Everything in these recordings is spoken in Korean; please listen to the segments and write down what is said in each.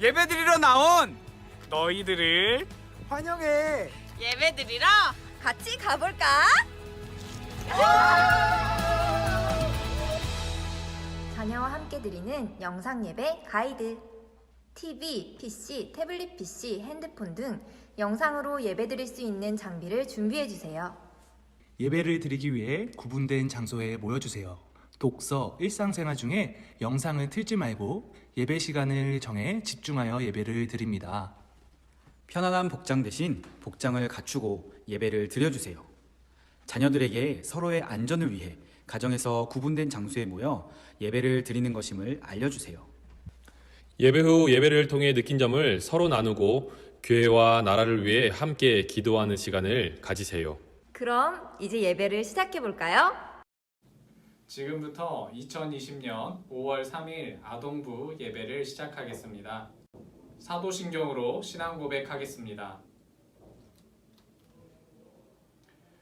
예배드리러 나온 너희들을 환영해. 예배드리러 같이 가볼까? 자녀와 함께 드리는 영상 예배 가이드. TV, PC, 태블릿 PC, 핸드폰 등 영상으로 예배 드릴 수 있는 장비를 준비해 주세요. 예배를 드리기 위해 구분된 장소에 모여주세요. 독서, 일상생활 중에 영상을 틀지 말고 예배 시간을 정해 집중하여 예배를 드립니다. 편안한 복장 대신 복장을 갖추고 예배를 드려주세요. 자녀들에게 서로의 안전을 위해 가정에서 구분된 장소에 모여 예배를 드리는 것임을 알려주세요. 예배 후 예배를 통해 느낀 점을 서로 나누고 교회와 나라를 위해 함께 기도하는 시간을 가지세요. 그럼 이제 예배를 시작해 볼까요? 지금부터 2020년 5월 3일 아동부 예배를 시작하겠습니다. 사도신경으로 신앙 고백하겠습니다.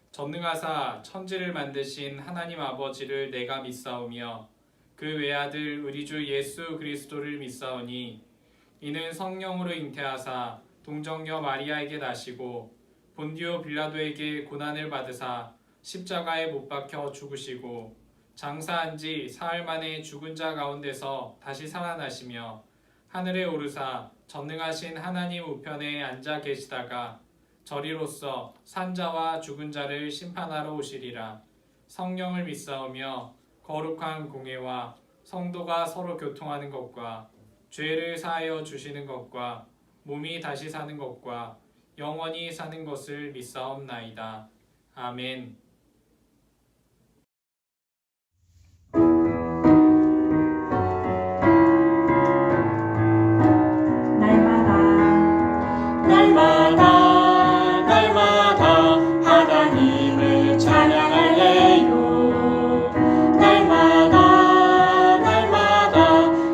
전능하사 천지를 만드신 하나님 아버지를 내가 믿사오며 그 외아들 우리 주 예수 그리스도를 믿사오니 이는 성령으로 잉태하사 동정녀 마리아에게 나시고 본디오 빌라도에게 고난을 받으사 십자가에 못 박혀 죽으시고 장사한 지 사흘 만에 죽은 자 가운데서 다시 살아나시며 하늘에 오르사 전능하신 하나님 우편에 앉아 계시다가 저리로서 산자와 죽은 자를 심판하러 오시리라. 성령을 믿사오며 거룩한 공회와 성도가 서로 교통하는 것과 죄를 사하여 주시는 것과 몸이 다시 사는 것과 영원히 사는 것을 믿사옵나이다. 아멘. 날마다 하나님을 찬양할래요. 날마다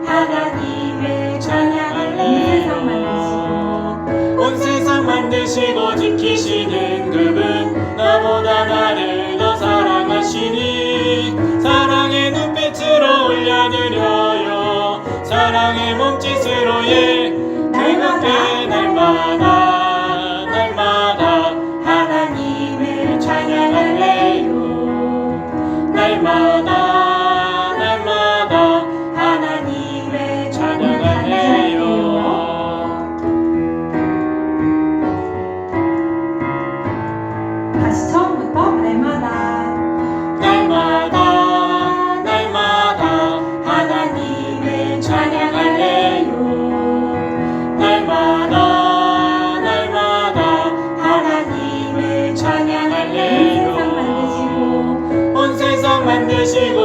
하나님을 찬양할래요. 온 세상 만드시고 지키시는 그분 나보다 나를 더 사랑하시니 사랑의 눈빛으로 올려드려요. 사랑의 몸짓으로 즐겁게 날마다 하나님을 찬양할래요. 날마다 하나님을 찬양할래요. 다시 처음부터 날마다 하나님을 찬양할래요. 날마다 하나님을 찬양할래요. 온 세상 만드시고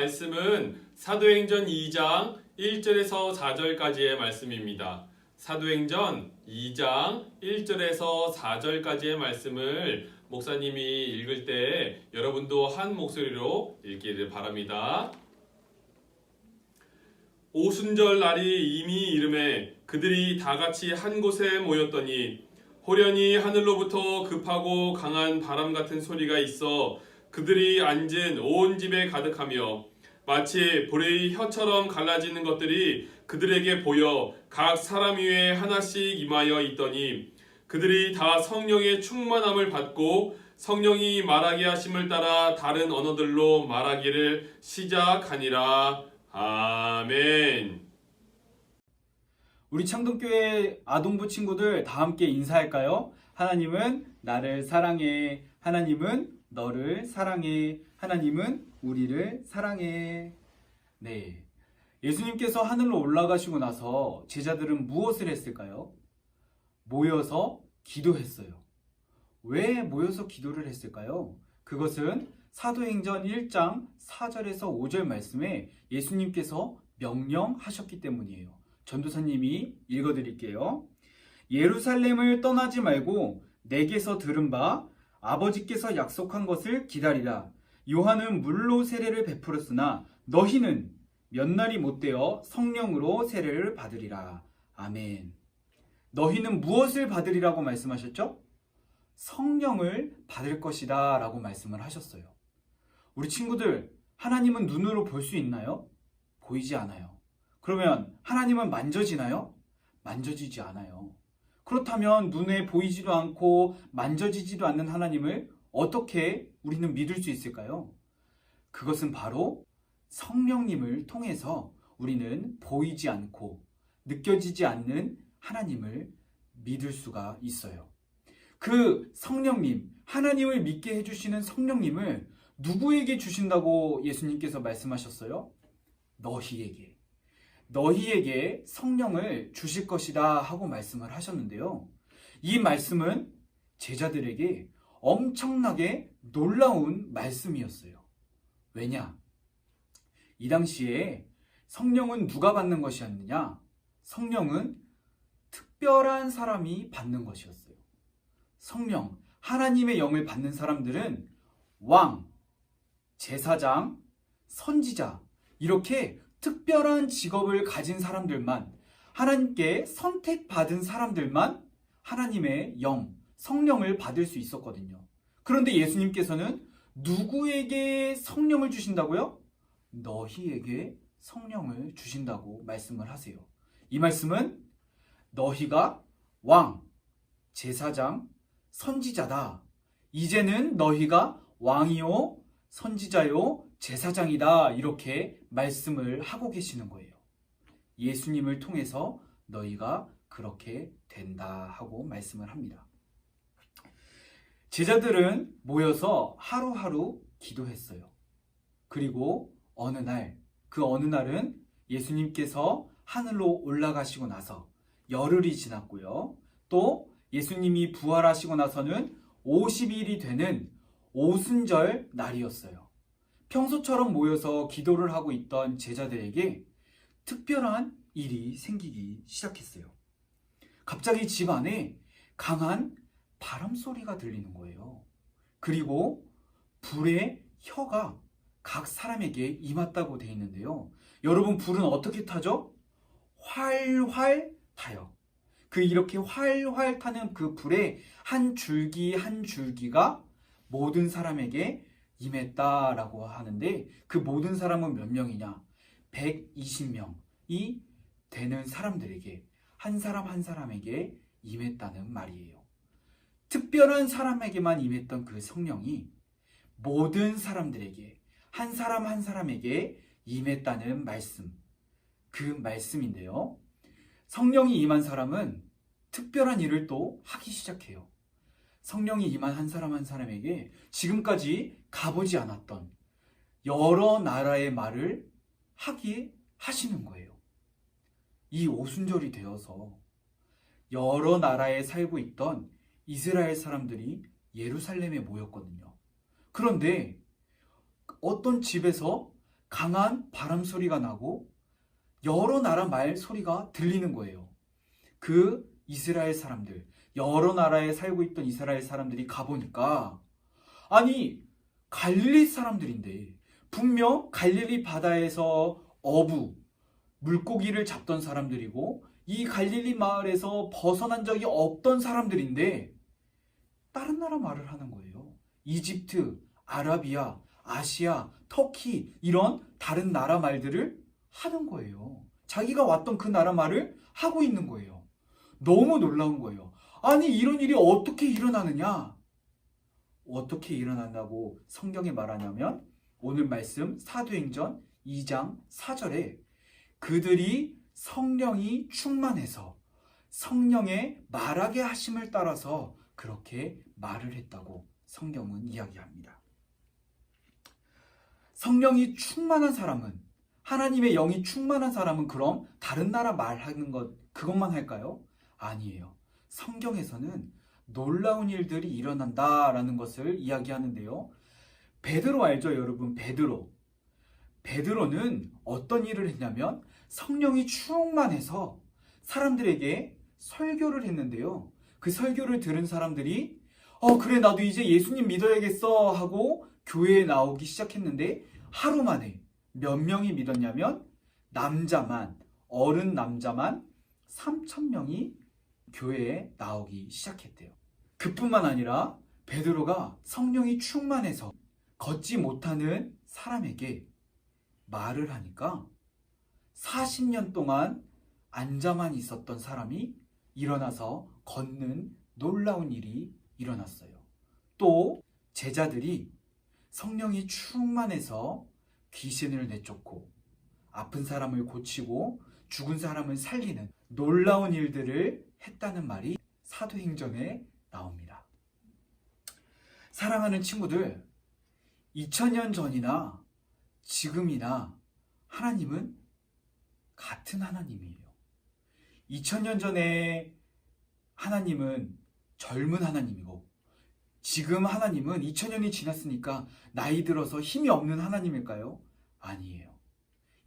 말씀은 사도행전 2장 1절에서 4절까지의 말씀입니다. 사도행전 2장 1절에서 4절까지의 말씀을 목사님이 읽을 때 여러분도 한 목소리로 읽기를 바랍니다. 오순절 날이 이미 이름에 그들이 다 같이 한 곳에 모였더니 호련히 하늘로부터 급하고 강한 바람 같은 소리가 있어 그들이 앉은 온 집에 가득하며 마치 불의 혀처럼 갈라지는 것들이 그들에게 보여 각 사람 위에 하나씩 임하여 있더니 그들이 다 성령의 충만함을 받고 성령이 말하게 하심을 따라 다른 언어들로 말하기를 시작하니라. 아멘. 우리 창동교회 아동부 친구들 다 함께 인사할까요? 하나님은 나를 사랑해. 하나님은 너를 사랑해. 하나님은 우리를 사랑해. 네. 예수님께서 하늘로 올라가시고 나서 제자들은 무엇을 했을까요? 모여서 기도했어요. 왜 모여서 기도를 했을까요? 그것은 사도행전 1장 4절에서 5절 말씀에 예수님께서 명령하셨기 때문이에요. 전도사님이 읽어드릴게요. 예루살렘을 떠나지 말고 내게서 들은 바 아버지께서 약속한 것을 기다리라. 요한은 물로 세례를 베풀었으나 너희는 몇 날이 못되어 성령으로 세례를 받으리라. 아멘. 너희는 무엇을 받으리라고 말씀하셨죠? 성령을 받을 것이다 라고 말씀을 하셨어요. 우리 친구들, 하나님은 눈으로 볼 수 있나요? 보이지 않아요. 그러면 하나님은 만져지나요? 만져지지 않아요. 그렇다면 눈에 보이지도 않고 만져지지도 않는 하나님을 어떻게 우리는 믿을 수 있을까요? 그것은 바로 성령님을 통해서 우리는 보이지 않고 느껴지지 않는 하나님을 믿을 수가 있어요. 그 성령님, 하나님을 믿게 해주시는 성령님을 누구에게 주신다고 예수님께서 말씀하셨어요? 너희에게 성령을 주실 것이다 하고 말씀을 하셨는데요. 이 말씀은 제자들에게 엄청나게 놀라운 말씀이었어요. 왜냐? 이 당시에 성령은 누가 받는 것이었느냐? 성령은 특별한 사람이 받는 것이었어요. 성령, 하나님의 영을 받는 사람들은 왕, 제사장, 선지자, 이렇게 특별한 직업을 가진 사람들만, 하나님께 선택받은 사람들만 하나님의 영, 성령을 받을 수 있었거든요. 그런데 예수님께서는 누구에게 성령을 주신다고요? 너희에게 성령을 주신다고 말씀을 하세요. 이 말씀은 너희가 왕, 제사장, 선지자다. 이제는 너희가 왕이요, 선지자요, 제사장이다. 이렇게 말씀을 하고 계시는 거예요. 예수님을 통해서 너희가 그렇게 된다 하고 말씀을 합니다. 제자들은 모여서 하루하루 기도했어요. 그리고 어느 날은 예수님께서 하늘로 올라가시고 나서 열흘이 지났고요. 또 예수님이 부활하시고 나서는 50일이 되는 오순절 날이었어요. 평소처럼 모여서 기도를 하고 있던 제자들에게 특별한 일이 생기기 시작했어요. 갑자기 집 안에 강한 바람 소리가 들리는 거예요. 그리고 불의 혀가 각 사람에게 임했다고 되어 있는데요. 여러분, 불은 어떻게 타죠? 활활 타요. 이렇게 활활 타는 그 불의 한 줄기 한 줄기가 모든 사람에게 임했다라고 하는데, 그 모든 사람은 몇 명이냐? 120명이 되는 사람들에게, 한 사람 한 사람에게 임했다는 말이에요. 특별한 사람에게만 임했던 그 성령이 모든 사람들에게, 한 사람 한 사람에게 임했다는 말씀, 그 말씀인데요. 성령이 임한 사람은 특별한 일을 또 하기 시작해요. 성령이 임한 한 사람 한 사람에게 지금까지 가보지 않았던 여러 나라의 말을 하게 하시는 거예요. 이 오순절이 되어서 여러 나라에 살고 있던 이스라엘 사람들이 예루살렘에 모였거든요. 그런데 어떤 집에서 강한 바람 소리가 나고 여러 나라 말 소리가 들리는 거예요. 그 이스라엘 사람들, 여러 나라에 살고 있던 이스라엘 사람들이 가보니까 아니 갈릴리 사람들인데 분명 갈릴리 바다에서 어부, 물고기를 잡던 사람들이고 이 갈릴리 마을에서 벗어난 적이 없던 사람들인데 다른 나라 말을 하는 거예요. 이집트, 아라비아, 아시아, 터키 이런 다른 나라 말들을 하는 거예요. 자기가 왔던 그 나라 말을 하고 있는 거예요. 너무 놀라운 거예요. 아니 이런 일이 어떻게 일어나느냐? 어떻게 일어난다고 성경에 말하냐면 오늘 말씀 사도행전 2장 4절에 그들이 성령이 충만해서 성령의 말하게 하심을 따라서 그렇게 말을 했다고 성경은 이야기합니다. 성령이 충만한 사람은, 하나님의 영이 충만한 사람은 그럼 다른 나라 말하는 것 그것만 할까요? 아니에요. 성경에서는 놀라운 일들이 일어난다라는 것을 이야기하는데요. 베드로 알죠, 여러분? 베드로는 어떤 일을 했냐면 성령이 충만해서 사람들에게 설교를 했는데요. 그 설교를 들은 사람들이 그래 나도 이제 예수님 믿어야겠어 하고 교회에 나오기 시작했는데 하루 만에 몇 명이 믿었냐면 어른 남자만 3,000명이 교회에 나오기 시작했대요. 그뿐만 아니라 베드로가 성령이 충만해서 걷지 못하는 사람에게 말을 하니까 40년 동안 앉아만 있었던 사람이 일어나서 걷는 놀라운 일이 일어났어요. 또 제자들이 성령이 충만해서 귀신을 내쫓고 아픈 사람을 고치고 죽은 사람을 살리는 놀라운 일들을 했다는 말이 사도행전에 나옵니다. 사랑하는 친구들, 2000년 전이나 지금이나 하나님은 같은 하나님이에요. 2000년 전에 하나님은 젊은 하나님이고 지금 하나님은 2000년이 지났으니까 나이 들어서 힘이 없는 하나님일까요? 아니에요.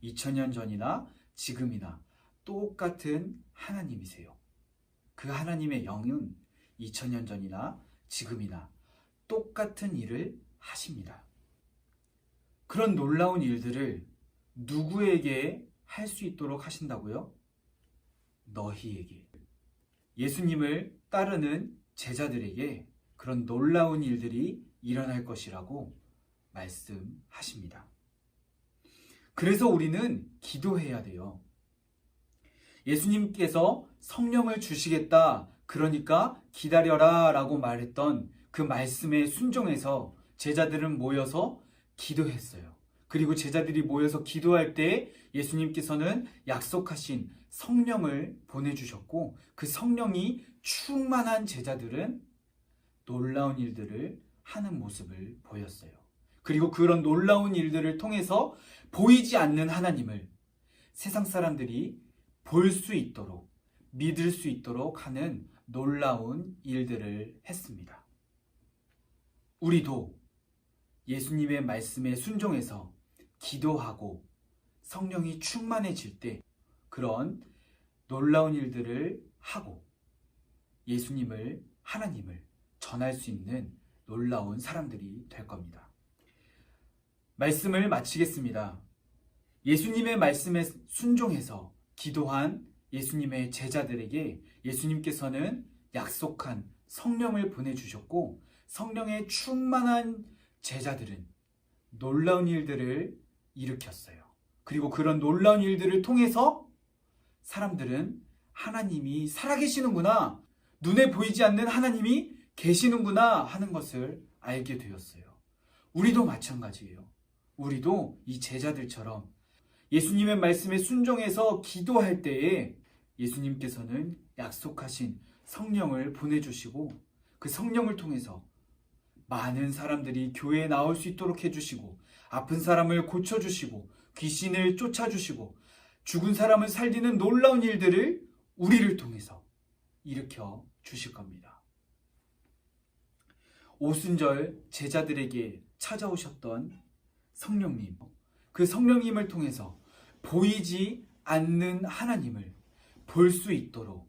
2000년 전이나 지금이나 똑같은 하나님이세요. 그 하나님의 영은 2000년 전이나 지금이나 똑같은 일을 하십니다. 그런 놀라운 일들을 누구에게 할 수 있도록 하신다고요? 너희에게. 예수님을 따르는 제자들에게 그런 놀라운 일들이 일어날 것이라고 말씀하십니다. 그래서 우리는 기도해야 돼요. 예수님께서 성령을 주시겠다, 그러니까 기다려라 라고 말했던 그 말씀에 순종해서 제자들은 모여서 기도했어요. 그리고 제자들이 모여서 기도할 때 예수님께서는 약속하신 성령을 보내주셨고 그 성령이 충만한 제자들은 놀라운 일들을 하는 모습을 보였어요. 그리고 그런 놀라운 일들을 통해서 보이지 않는 하나님을 세상 사람들이 볼 수 있도록, 믿을 수 있도록 하는 놀라운 일들을 했습니다. 우리도 예수님의 말씀에 순종해서 기도하고 성령이 충만해질 때 그런 놀라운 일들을 하고 예수님을, 하나님을 전할 수 있는 놀라운 사람들이 될 겁니다. 말씀을 마치겠습니다. 예수님의 말씀에 순종해서 기도한 예수님의 제자들에게 예수님께서는 약속한 성령을 보내주셨고 성령의 충만한 제자들은 놀라운 일들을 일으켰어요. 그리고 그런 놀라운 일들을 통해서 사람들은 하나님이 살아계시는구나, 눈에 보이지 않는 하나님이 계시는구나 하는 것을 알게 되었어요. 우리도 마찬가지예요. 우리도 이 제자들처럼 예수님의 말씀에 순종해서 기도할 때에 예수님께서는 약속하신 성령을 보내주시고 그 성령을 통해서 많은 사람들이 교회에 나올 수 있도록 해주시고 아픈 사람을 고쳐주시고 귀신을 쫓아주시고 죽은 사람을 살리는 놀라운 일들을 우리를 통해서 일으켜 주실 겁니다. 오순절 제자들에게 찾아오셨던 성령님, 그 성령님을 통해서 보이지 않는 하나님을 볼 수 있도록,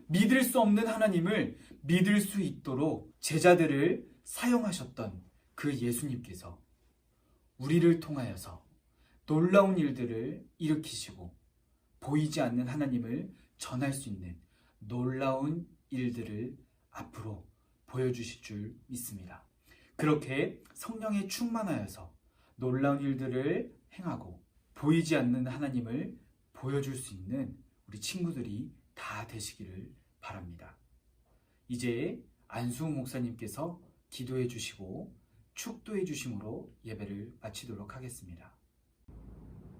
믿을 수 없는 하나님을 믿을 수 있도록 제자들을 사용하셨던 그 예수님께서 우리를 통하여서 놀라운 일들을 일으키시고 보이지 않는 하나님을 전할 수 있는 놀라운 일들을 앞으로 보여주실 줄 믿습니다. 그렇게 성령에 충만하여서 놀라운 일들을 행하고 보이지 않는 하나님을 보여줄 수 있는 우리 친구들이 다 되시기를 바랍니다. 이제 안수홍 목사님께서 기도해 주시고 축도해 주심으로 예배를 마치도록 하겠습니다.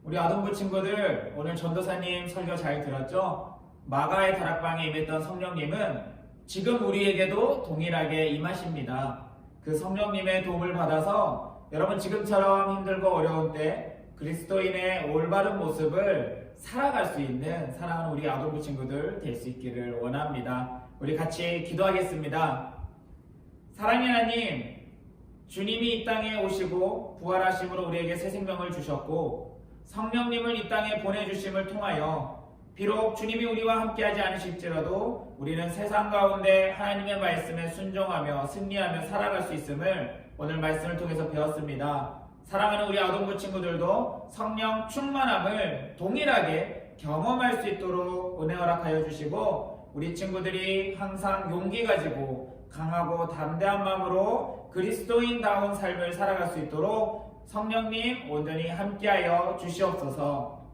우리 아동부 친구들, 오늘 전도사님 설교 잘 들었죠? 마가의 다락방에 임했던 성령님은 지금 우리에게도 동일하게 임하십니다. 그 성령님의 도움을 받아서 여러분 지금처럼 힘들고 어려운 때 그리스도인의 올바른 모습을 살아갈 수 있는 사랑하는 우리 아동부 친구들 될 수 있기를 원합니다. 우리 같이 기도하겠습니다. 사랑의 하나님, 주님이 이 땅에 오시고 부활하심으로 우리에게 새 생명을 주셨고 성령님을 이 땅에 보내주심을 통하여 비록 주님이 우리와 함께하지 않으실지라도 우리는 세상 가운데 하나님의 말씀에 순종하며 승리하며 살아갈 수 있음을 오늘 말씀을 통해서 배웠습니다. 사랑하는 우리 아동부 친구들도 성령 충만함을 동일하게 경험할 수 있도록 은혜 허락하여 주시고 우리 친구들이 항상 용기 가지고 강하고 담대한 마음으로 그리스도인다운 삶을 살아갈 수 있도록 성령님 온전히 함께하여 주시옵소서.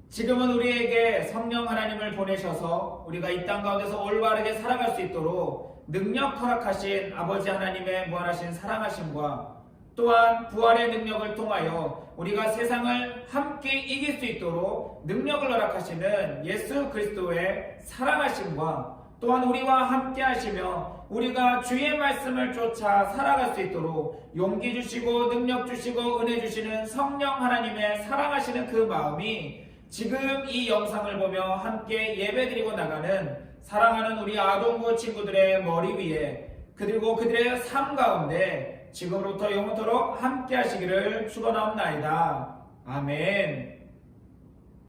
지금은 우리에게 성령 하나님을 보내셔서 우리가 이 땅 가운데서 올바르게 살아갈 수 있도록 능력 허락하신 아버지 하나님의 무한하신 사랑하심과 또한 부활의 능력을 통하여 우리가 세상을 함께 이길 수 있도록 능력을 허락하시는 예수 그리스도의 사랑하심과 또한 우리와 함께 하시며 우리가 주의 말씀을 쫓아 살아갈 수 있도록 용기 주시고 능력 주시고 은혜 주시는 성령 하나님의 사랑하시는 그 마음이 지금 이 영상을 보며 함께 예배드리고 나가는 사랑하는 우리 아동부 친구들의 머리 위에 그리고 그들의 삶 가운데 지금부터 영원토록 함께 하시기를 축원하옵나이다. 아멘.